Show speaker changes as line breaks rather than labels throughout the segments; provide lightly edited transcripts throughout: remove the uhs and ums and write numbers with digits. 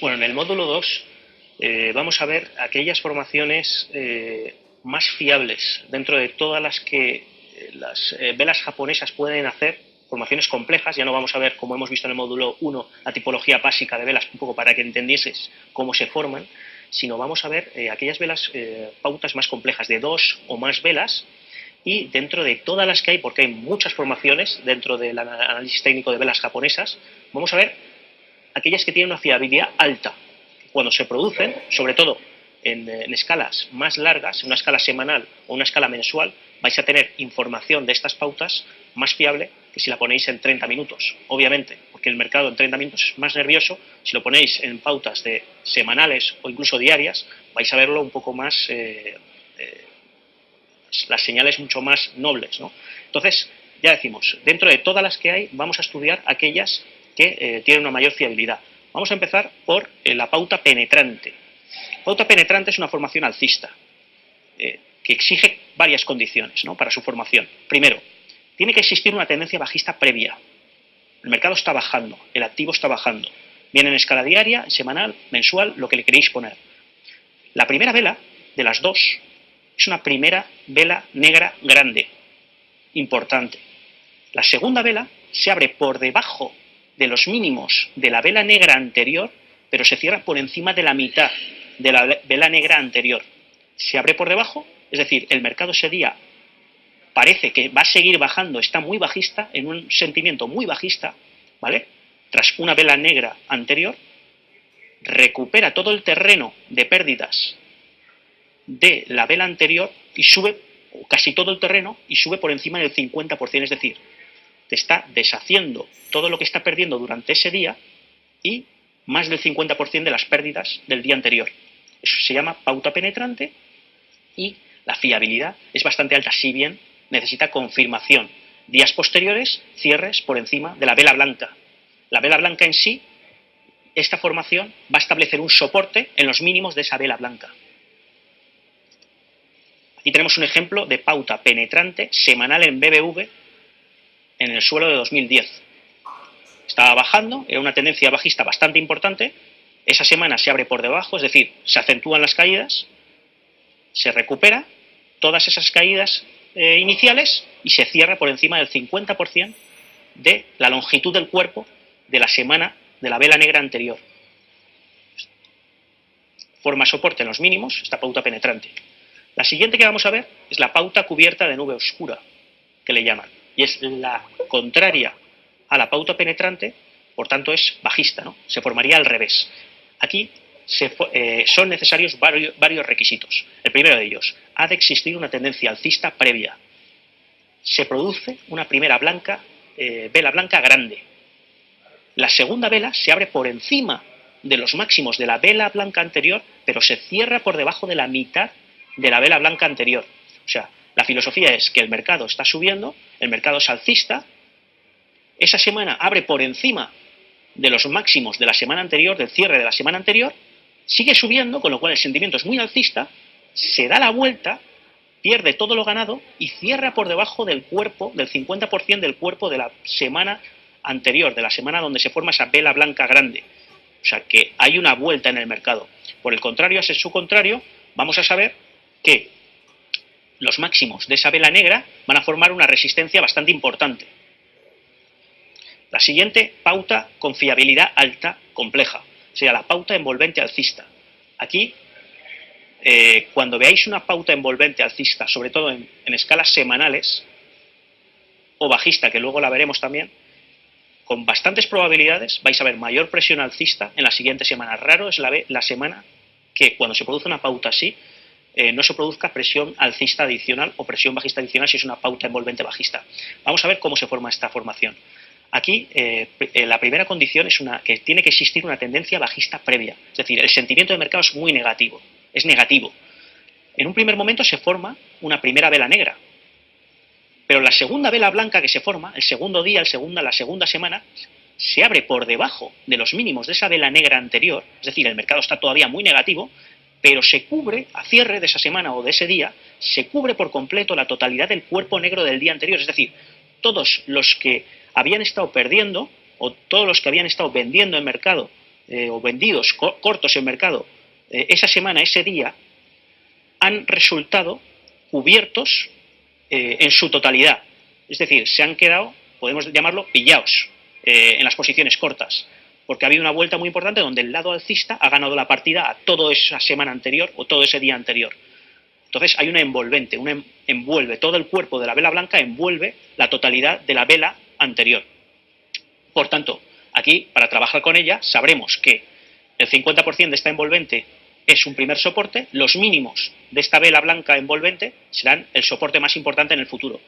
Bueno, en el módulo 2 vamos a ver aquellas formaciones más fiables dentro de todas las que las velas japonesas pueden hacer, formaciones complejas. Ya no vamos a ver, como hemos visto en el módulo 1, la tipología básica de velas, un poco para que entendieses cómo se forman, sino vamos a ver aquellas velas, pautas más complejas, de 2 o más velas, y dentro de todas las que hay, porque hay muchas formaciones dentro del análisis técnico de velas japonesas, vamos a ver aquellas que tienen una fiabilidad alta. Cuando se producen, sobre todo en escalas más largas, en una escala semanal o una escala mensual, vais a tener información de estas pautas más fiable que si la ponéis en 30 minutos, obviamente, porque el mercado en 30 minutos es más nervioso. Si lo ponéis en pautas de semanales o incluso diarias, vais a verlo un poco más, las señales mucho más nobles, ¿no? Entonces, ya decimos, dentro de todas las que hay, vamos a estudiar aquellas que tienen una mayor fiabilidad. Vamos a empezar por la pauta penetrante. La pauta penetrante es una formación alcista, que exige varias condiciones, ¿no?, para su formación. Primero, tiene que existir una tendencia bajista previa. El mercado está bajando, el activo está bajando. Viene en escala diaria, semanal, mensual, lo que le queréis poner. La primera vela, de las dos, es una primera vela negra grande, importante. La segunda vela se abre por debajo de los mínimos de la vela negra anterior, pero se cierra por encima de la mitad de la vela negra anterior. Se abre por debajo, es decir, el mercado ese día parece que va a seguir bajando, está muy bajista, en un sentimiento muy bajista, ¿vale? Tras una vela negra anterior, recupera todo el terreno de pérdidas de la vela anterior y sube casi todo el terreno y sube por encima del 50%, es decir, te está deshaciendo todo lo que está perdiendo durante ese día y más del 50% de las pérdidas del día anterior. Eso se llama pauta penetrante y la fiabilidad es bastante alta, si bien necesita confirmación. Días posteriores, cierres por encima de la vela blanca. La vela blanca en sí, esta formación va a establecer un soporte en los mínimos de esa vela blanca. Aquí tenemos un ejemplo de pauta penetrante semanal en BBV en el suelo de 2010. Estaba bajando, era una tendencia bajista bastante importante. Esa semana se abre por debajo, es decir, se acentúan las caídas, se recupera todas esas caídas iniciales y se cierra por encima del 50% de la longitud del cuerpo de la semana de la vela negra anterior. Forma soporte en los mínimos, esta pauta penetrante. La siguiente que vamos a ver es la pauta cubierta de nube oscura, que le llaman, y es la contraria a la pauta penetrante, por tanto es bajista, ¿no? Se formaría al revés. Aquí son necesarios varios requisitos. El primero de ellos, ha de existir una tendencia alcista previa. Se produce una primera vela blanca grande. La segunda vela se abre por encima de los máximos de la vela blanca anterior, pero se cierra por debajo de la mitad de la vela blanca anterior. O sea, la filosofía es que el mercado está subiendo, el mercado es alcista, esa semana abre por encima de los máximos de la semana anterior, del cierre de la semana anterior, sigue subiendo, con lo cual el sentimiento es muy alcista, se da la vuelta, pierde todo lo ganado y cierra por debajo del cuerpo, del 50% del cuerpo de la semana anterior, de la semana donde se forma esa vela blanca grande. O sea, que hay una vuelta en el mercado. Por el contrario, a su contrario, vamos a saber que los máximos de esa vela negra van a formar una resistencia bastante importante. La siguiente, pauta con fiabilidad alta compleja, o sea, la pauta envolvente alcista. Aquí, cuando veáis una pauta envolvente alcista, sobre todo en escalas semanales, o bajista, que luego la veremos también, con bastantes probabilidades vais a ver mayor presión alcista en la siguiente semana. Raro es la semana que cuando se produce una pauta así, no se produzca presión alcista adicional o presión bajista adicional si es una pauta envolvente bajista. Vamos a ver cómo se forma esta formación. Aquí la primera condición es que tiene que existir una tendencia bajista previa. Es decir, el sentimiento de mercado es muy negativo, es negativo. En un primer momento se forma una primera vela negra, pero la segunda vela blanca que se forma, el segundo día, la segunda semana, se abre por debajo de los mínimos de esa vela negra anterior, es decir, el mercado está todavía muy negativo, pero se cubre, a cierre de esa semana o de ese día, se cubre por completo la totalidad del cuerpo negro del día anterior. Es decir, todos los que habían estado perdiendo o todos los que habían estado vendiendo en mercado o vendidos cortos en mercado esa semana, ese día, han resultado cubiertos en su totalidad. Es decir, se han quedado, podemos llamarlo, pillados en las posiciones cortas, porque ha habido una vuelta muy importante donde el lado alcista ha ganado la partida a toda esa semana anterior o todo ese día anterior. Entonces hay una envolvente, envuelve todo el cuerpo de la vela blanca, envuelve la totalidad de la vela anterior. Por tanto, aquí, para trabajar con ella, sabremos que el 50% de esta envolvente es un primer soporte, los mínimos de esta vela blanca envolvente serán el soporte más importante en el futuro.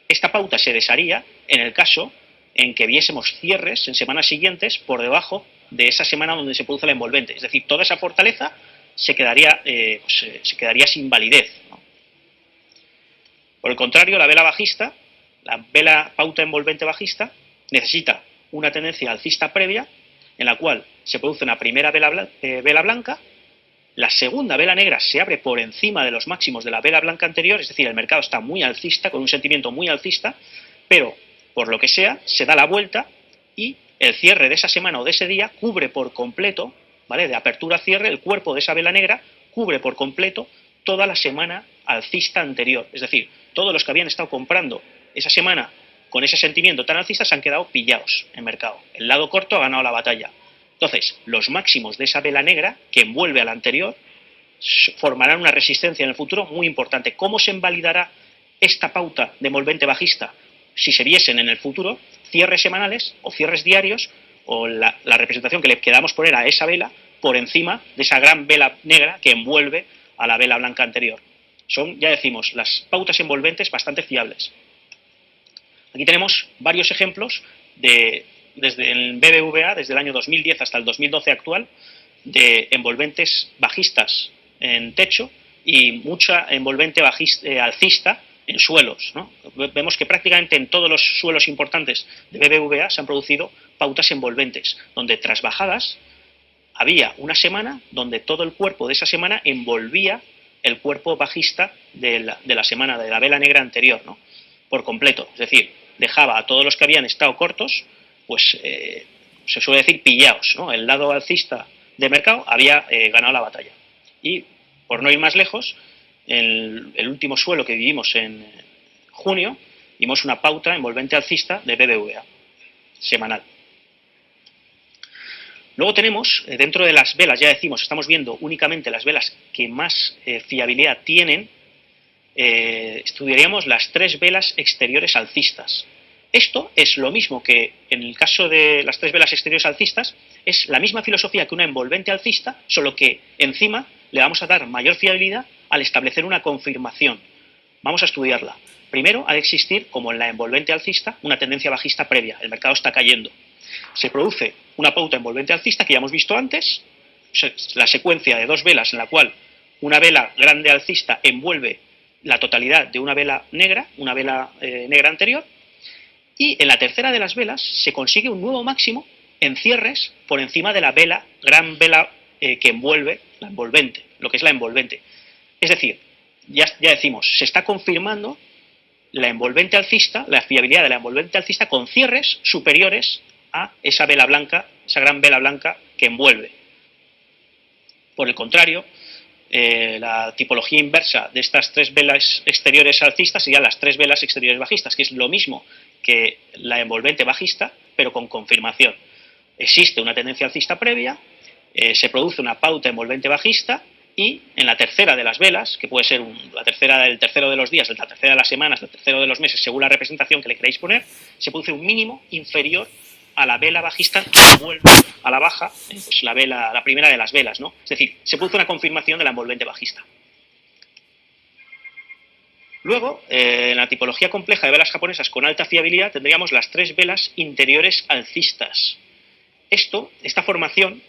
Esta pauta se desharía en el caso en que viésemos cierres en semanas siguientes por debajo de esa semana donde se produce la envolvente. Es decir, toda esa fortaleza se quedaría sin validez, ¿no? Por el contrario, la vela bajista, la vela pauta envolvente bajista, necesita una tendencia alcista previa en la cual se produce una primera vela blanca, la segunda vela negra se abre por encima de los máximos de la vela blanca anterior, es decir, el mercado está muy alcista, con un sentimiento muy alcista, pero por lo que sea, se da la vuelta y el cierre de esa semana o de ese día cubre por completo, ¿vale? De apertura a cierre, el cuerpo de esa vela negra cubre por completo toda la semana alcista anterior. Es decir, todos los que habían estado comprando esa semana con ese sentimiento tan alcista se han quedado pillados en mercado. El lado corto ha ganado la batalla. Entonces, los máximos de esa vela negra, que envuelve a la anterior, formarán una resistencia en el futuro muy importante. ¿Cómo se invalidará esta pauta de envolvente bajista? Si se viesen en el futuro cierres semanales o cierres diarios o la representación que le queramos poner a esa vela por encima de esa gran vela negra que envuelve a la vela blanca anterior. Son, ya decimos, las pautas envolventes bastante fiables. Aquí tenemos varios ejemplos desde el BBVA, desde el año 2010 hasta el 2012 actual, de envolventes bajistas en techo y mucha envolvente alcista en suelos, ¿no? Vemos que prácticamente en todos los suelos importantes de BBVA se han producido pautas envolventes, donde tras bajadas había una semana donde todo el cuerpo de esa semana envolvía el cuerpo bajista de la semana, de la vela negra anterior, ¿no? Por completo. Es decir, dejaba a todos los que habían estado cortos, pues se suele decir pillados, ¿no? El lado alcista de mercado había ganado la batalla. Y, por no ir más lejos, el último suelo que vivimos en junio, vimos una pauta envolvente alcista de BBVA, semanal. Luego tenemos, dentro de las velas, ya decimos, estamos viendo únicamente las velas que más fiabilidad tienen, estudiaríamos las 3 velas exteriores alcistas. Esto es lo mismo que en el caso de las 3 velas exteriores alcistas, es la misma filosofía que una envolvente alcista, solo que encima le vamos a dar mayor fiabilidad al establecer una confirmación. Vamos a estudiarla. Primero, ha de existir, como en la envolvente alcista, una tendencia bajista previa. El mercado está cayendo. Se produce una pauta envolvente alcista que ya hemos visto antes, la secuencia de 2 velas en la cual una vela grande alcista envuelve la totalidad de una vela negra anterior, y en la tercera de las velas se consigue un nuevo máximo en cierres por encima de la gran vela que envuelve la envolvente, lo que es la envolvente. Es decir, ya decimos, se está confirmando la envolvente alcista, la fiabilidad de la envolvente alcista con cierres superiores a esa vela blanca, esa gran vela blanca que envuelve. Por el contrario, la tipología inversa de estas 3 velas exteriores alcistas serían las 3 velas exteriores bajistas, que es lo mismo que la envolvente bajista, pero con confirmación. Existe una tendencia alcista previa, se produce una pauta envolvente bajista y en la tercera de las velas, que puede ser la tercera del tercero de los días, la tercera de las semanas, el tercero de los meses, según la representación que le queráis poner, se produce un mínimo inferior a la vela bajista que envuelve a la baja, pues la primera de las velas, ¿no? Es decir, se produce una confirmación de la envolvente bajista. Luego, en la tipología compleja de velas japonesas con alta fiabilidad, tendríamos las 3 velas interiores alcistas. Esta formación,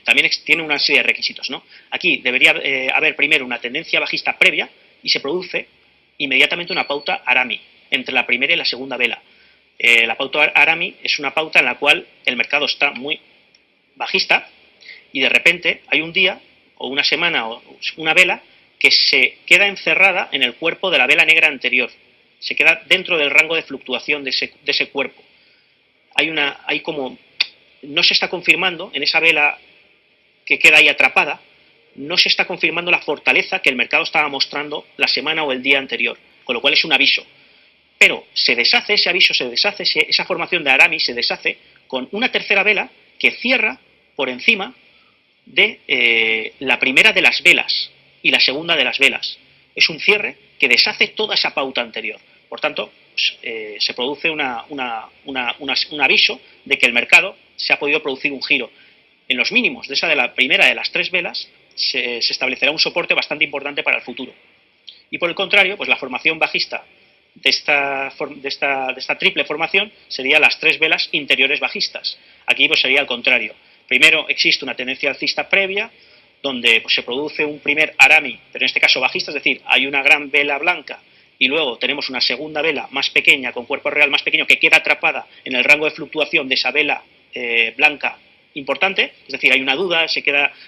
también tiene una serie de requisitos, ¿no? Aquí debería haber primero una tendencia bajista previa y se produce inmediatamente una pauta Arami entre la primera y la segunda vela. La pauta Arami es una pauta en la cual el mercado está muy bajista y de repente hay un día o una semana o una vela que se queda encerrada en el cuerpo de la vela negra anterior. Se queda dentro del rango de fluctuación de ese cuerpo. Hay como no se está confirmando en esa vela que queda ahí atrapada, no se está confirmando la fortaleza que el mercado estaba mostrando la semana o el día anterior, con lo cual es un aviso. Pero se deshace ese aviso, se deshace esa formación de Arami, se deshace con una tercera vela que cierra por encima de la primera de las velas y la segunda de las velas. Es un cierre que deshace toda esa pauta anterior. Por tanto, se produce un aviso de que el mercado se ha podido producir un giro. En los mínimos de la primera de las tres velas se establecerá un soporte bastante importante para el futuro. Y por el contrario, pues la formación bajista de esta triple formación sería las tres velas interiores bajistas. Aquí pues sería al contrario. Primero existe una tendencia alcista previa, donde pues, se produce un primer Arami, pero en este caso bajista, es decir, hay una gran vela blanca y luego tenemos una segunda vela más pequeña, con cuerpo real más pequeño, que queda atrapada en el rango de fluctuación de esa vela blanca importante, es decir, hay una duda,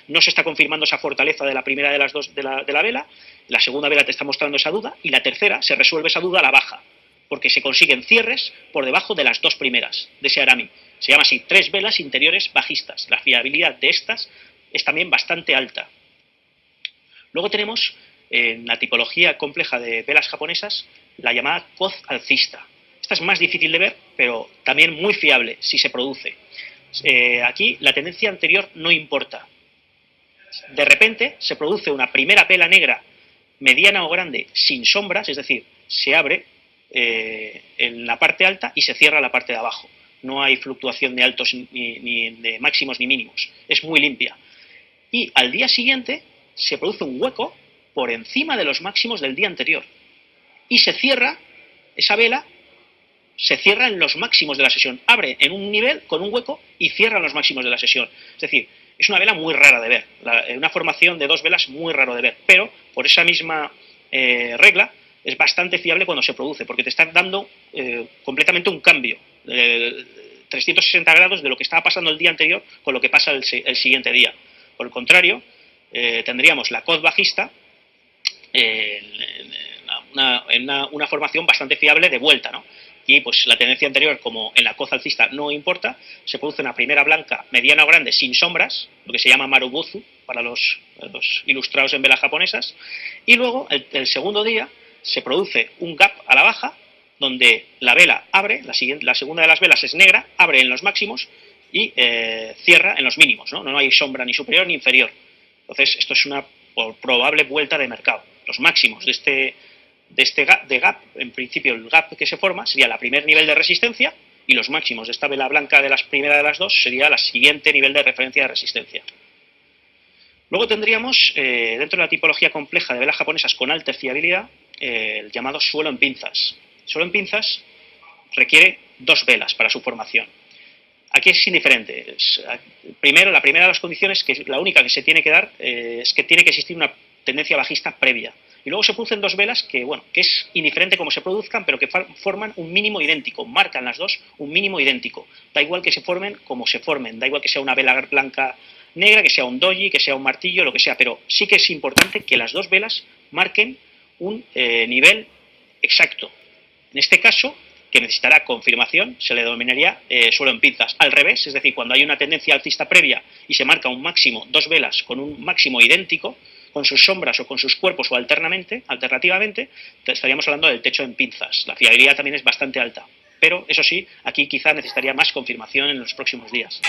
no se está confirmando esa fortaleza de la primera de las dos de la vela, la segunda vela te está mostrando esa duda, y la tercera se resuelve esa duda a la baja, porque se consiguen cierres por debajo de las dos primeras, de ese Arami. Se llama así, tres velas interiores bajistas. La fiabilidad de estas es también bastante alta. Luego tenemos, en la tipología compleja de velas japonesas, la llamada hoz alcista. Esta es más difícil de ver, pero también muy fiable si se produce. Aquí la tendencia anterior no importa. De repente se produce una primera vela negra mediana o grande sin sombras, es decir, se abre en la parte alta y se cierra la parte de abajo. No hay fluctuación de altos ni de máximos ni mínimos. Es muy limpia. Y al día siguiente se produce un hueco por encima de los máximos del día anterior. Y se cierra, esa vela se cierra en los máximos de la sesión. Abre en un nivel con un hueco y cierra en los máximos de la sesión. Es decir, es una vela muy rara de ver. Una formación de dos velas muy raro de ver. Pero por esa misma regla es bastante fiable cuando se produce, porque te está dando completamente un cambio. 360 grados de lo que estaba pasando el día anterior con lo que pasa el siguiente día. Por el contrario, tendríamos la hoz bajista en una formación bastante fiable de vuelta, ¿no? Y pues la tendencia anterior, como en la hoz alcista no importa, se produce una primera blanca mediana o grande sin sombras, lo que se llama marubozu para los ilustrados en velas japonesas, y luego el segundo día se produce un gap a la baja, donde la vela abre, la segunda de las velas es negra, abre en los máximos y cierra en los mínimos, ¿no? No hay sombra ni superior ni inferior. Entonces, esto es una probable vuelta de mercado. Los máximos de este gap, en principio el gap que se forma sería el primer nivel de resistencia, y los máximos de esta vela blanca de la primera de las dos sería el siguiente nivel de referencia de resistencia. Luego tendríamos, dentro de la tipología compleja de velas japonesas con alta fiabilidad, el llamado suelo en pinzas. El suelo en pinzas requiere dos velas para su formación. Aquí es indiferente. Primero, la primera de las condiciones, que es la única que se tiene que dar, es que tiene que existir una tendencia bajista previa. Y luego se producen dos velas que es indiferente cómo se produzcan, pero que forman un mínimo idéntico. Marcan las dos un mínimo idéntico. Da igual que se formen como se formen. Da igual que sea una vela blanca negra, que sea un doji, que sea un martillo, lo que sea. Pero sí que es importante que las dos velas marquen un nivel exacto. En este caso, que necesitará confirmación, se le denominaría suelo en pinzas. Al revés, es decir, cuando hay una tendencia alcista previa y se marca un máximo, dos velas con un máximo idéntico, con sus sombras o con sus cuerpos o alternativamente, estaríamos hablando del techo en pinzas. La fiabilidad también es bastante alta. Pero, eso sí, aquí quizá necesitaría más confirmación en los próximos días.